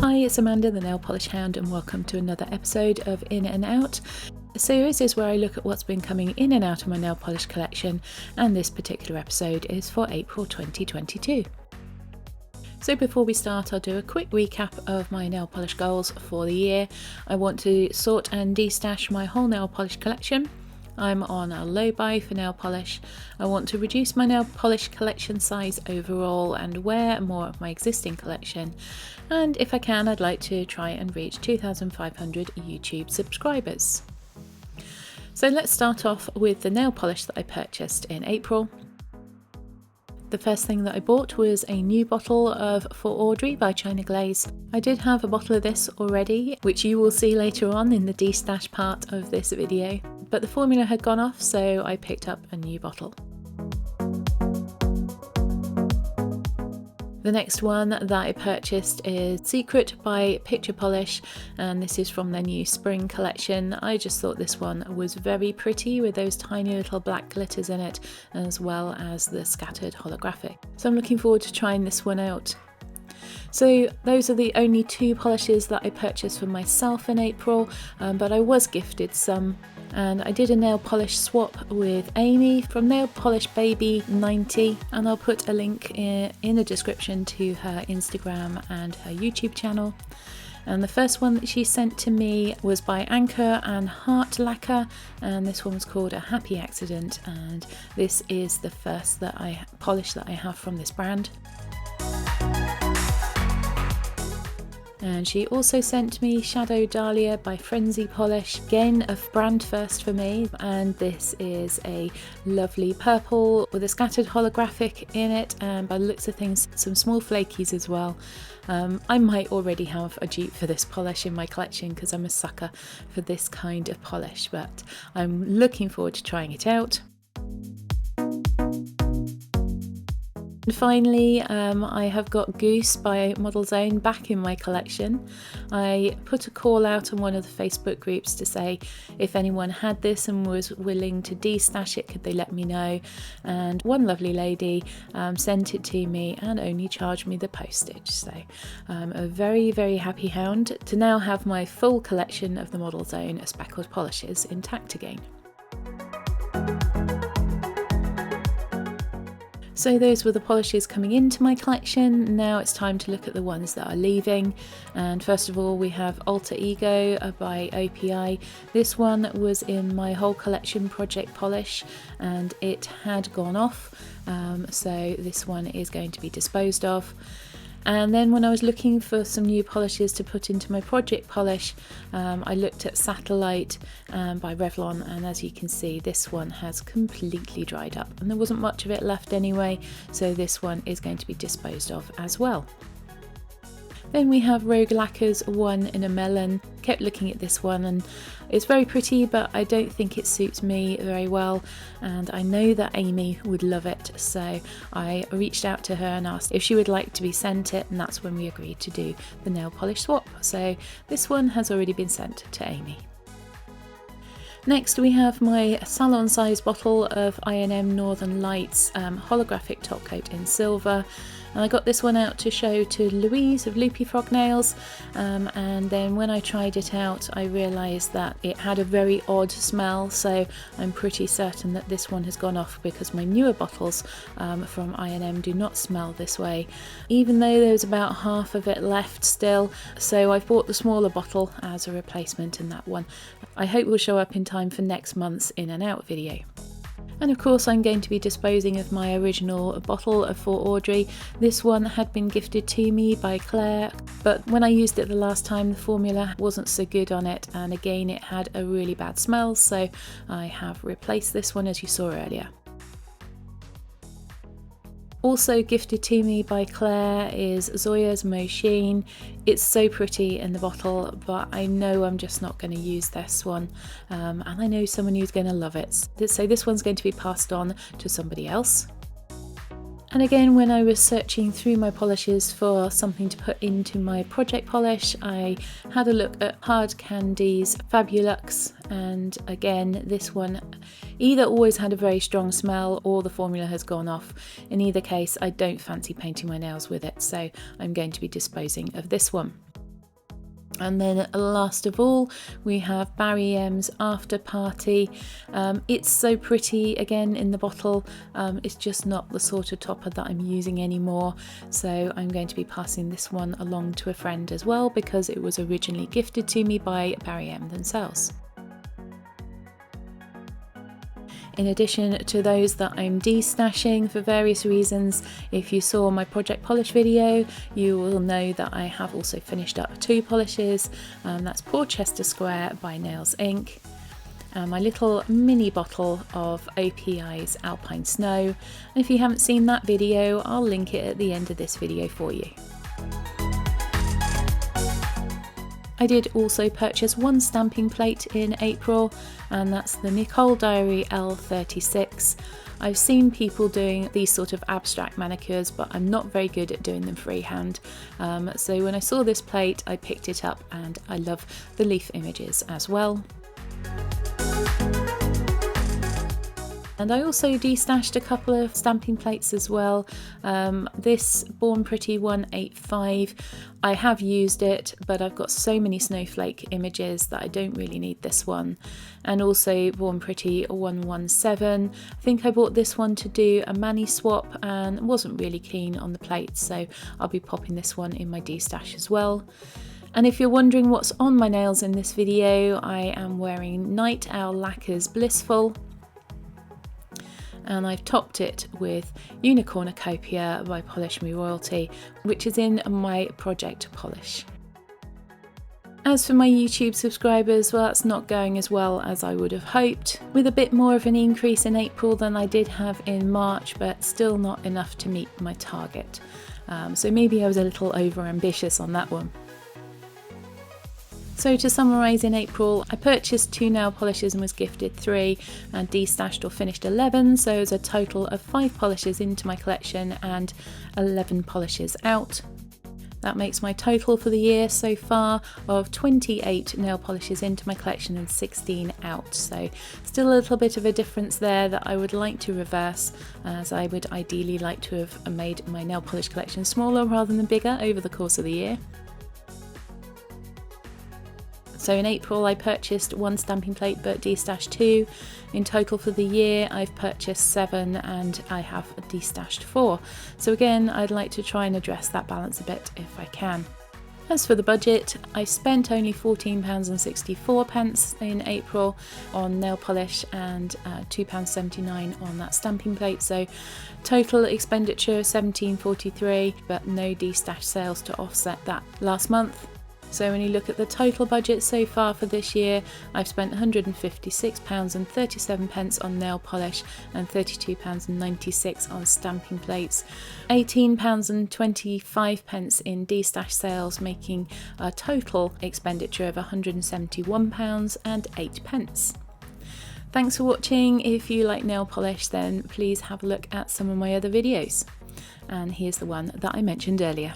Hi, it's Amanda, the Nail Polish Hound, and welcome to another episode of In and Out. A series is where I look at what's been coming in and out of my nail polish collection, and this particular episode is for April 2022. So before we start, I'll do a quick recap of my nail polish goals for the year. I want to sort and destash my whole nail polish collection. I'm on a low buy for nail polish. I want to reduce my nail polish collection size overall and wear more of my existing collection. And if I can, I'd like to try and reach 2,500 YouTube subscribers. So let's start off with the nail polish that I purchased in April. The first thing that I bought was a new bottle of For Audrey by China Glaze. I did have a bottle of this already, which you will see later on in the destash part of this video, but the formula had gone off, so I picked up a new bottle. The next one that I purchased is Secret by Picture Polish, and this is from their new spring collection. I just thought this one was very pretty with those tiny little black glitters in it, as well as the scattered holographic. So I'm looking forward to trying this one out. So those are the only two polishes that I purchased for myself in April, but I was gifted some. And I did a nail polish swap with Amy from Nail Polish Baby 90, and I'll put a link in the description to her Instagram and her YouTube channel. And the first one that she sent to me was by Anchor and Heart Lacquer, and this one was called A Happy Accident, and this is the first polish that I have from this brand. And she also sent me Shadow Dahlia by Frenzy Polish, again a brand first for me, and this is a lovely purple with a scattered holographic in it, and by the looks of things some small flakies as well. I might already have a dupe for this polish in my collection because I'm a sucker for this kind of polish, but I'm looking forward to trying it out. And finally, I have got Goose by Model Zone back in my collection. I put a call out on one of the Facebook groups to say if anyone had this and was willing to destash it, could they let me know? And one lovely lady sent it to me and only charged me the postage. So I'm a very, very happy hound to now have my full collection of the Model Zone speckled polishes intact again. So those were the polishes coming into my collection. Now it's time to look at the ones that are leaving. And first of all, we have Alter Ego by OPI. This one was in my whole collection project polish and it had gone off. So this one is going to be disposed of. And then when I was looking for some new polishes to put into my project polish, I looked at Satellite by Revlon, and as you can see, this one has completely dried up and there wasn't much of it left anyway, so this one is going to be disposed of as well. Then we have Rogue Lacquer's One in a Melon. Kept looking at this one and it's very pretty, but I don't think it suits me very well, and I know that Amy would love it, so I reached out to her and asked if she would like to be sent it, and that's when we agreed to do the nail polish swap. So this one has already been sent to Amy. Next we have my salon size bottle of I&M Northern Lights holographic top coat in silver. And I got this one out to show to Louise of Loopy Frog Nails, and then when I tried it out I realised that it had a very odd smell, so I'm pretty certain that this one has gone off because my newer bottles from I&M do not smell this way, even though there's about half of it left still, so I've bought the smaller bottle as a replacement, and that one I hope will show up in time for next month's In and Out video. And of course I'm going to be disposing of my original bottle of For Audrey. This one had been gifted to me by Claire, but when I used it the last time the formula wasn't so good on it, and again it had a really bad smell, so I have replaced this one as you saw earlier. Also gifted to me by Claire is Zoya's Machine. It's so pretty in the bottle, but I know I'm just not going to use this one, and I know someone who's going to love it. So this one's going to be passed on to somebody else. And again, when I was searching through my polishes for something to put into my project polish, I had a look at Hard Candy's Fabulux, and again this one either always had a very strong smell or the formula has gone off. In either case, I don't fancy painting my nails with it, so I'm going to be disposing of this one. And then last of all, we have Barry M's After Party. It's so pretty again in the bottle. It's just not the sort of topper that I'm using anymore. So I'm going to be passing this one along to a friend as well, because it was originally gifted to me by Barry M themselves. In addition to those that I'm destashing for various reasons, if you saw my project polish video, you will know that I have also finished up 2 polishes. That's Porchester Square by Nails Inc. And my little mini bottle of OPI's Alpine Snow. And if you haven't seen that video, I'll link it at the end of this video for you. I did also purchase 1 stamping plate in April, and that's the Nicole Diary L36. I've seen people doing these sort of abstract manicures, but I'm not very good at doing them freehand. So when I saw this plate, I picked it up, and I love the leaf images as well. And I also destashed a couple of stamping plates as well. This Born Pretty 185, I have used it, but I've got so many snowflake images that I don't really need this one. And also Born Pretty 117. I think I bought this one to do a mani swap and wasn't really keen on the plates, so I'll be popping this one in my destash as well. And if you're wondering what's on my nails in this video, I am wearing Night Owl Lacquer's Blissful. And I've topped it with Unicornucopia by Polish Me Royalty, which is in my project polish. As for my YouTube subscribers, well, that's not going as well as I would have hoped, with a bit more of an increase in April than I did have in March, but still not enough to meet my target. So maybe I was a little over ambitious on that one. So to summarise, in April I purchased 2 nail polishes and was gifted 3, and destashed or finished 11, so it's a total of 5 polishes into my collection and 11 polishes out. That makes my total for the year so far of 28 nail polishes into my collection and 16 out, so still a little bit of a difference there that I would like to reverse, as I would ideally like to have made my nail polish collection smaller rather than bigger over the course of the year. So in April I purchased 1 stamping plate but destashed 2. In total for the year I've purchased 7 and I have destashed 4. So again, I'd like to try and address that balance a bit if I can. As for the budget, I spent only £14.64 in April on nail polish and £2.79 on that stamping plate, so total expenditure £17.43, but no destash sales to offset that last month. So when you look at the total budget so far for this year, I've spent £156.37 on nail polish and £32.96 on stamping plates, £18.25 in destash sales, making a total expenditure of £171.08. Thanks for watching. If you like nail polish, then please have a look at some of my other videos. And here's the one that I mentioned earlier.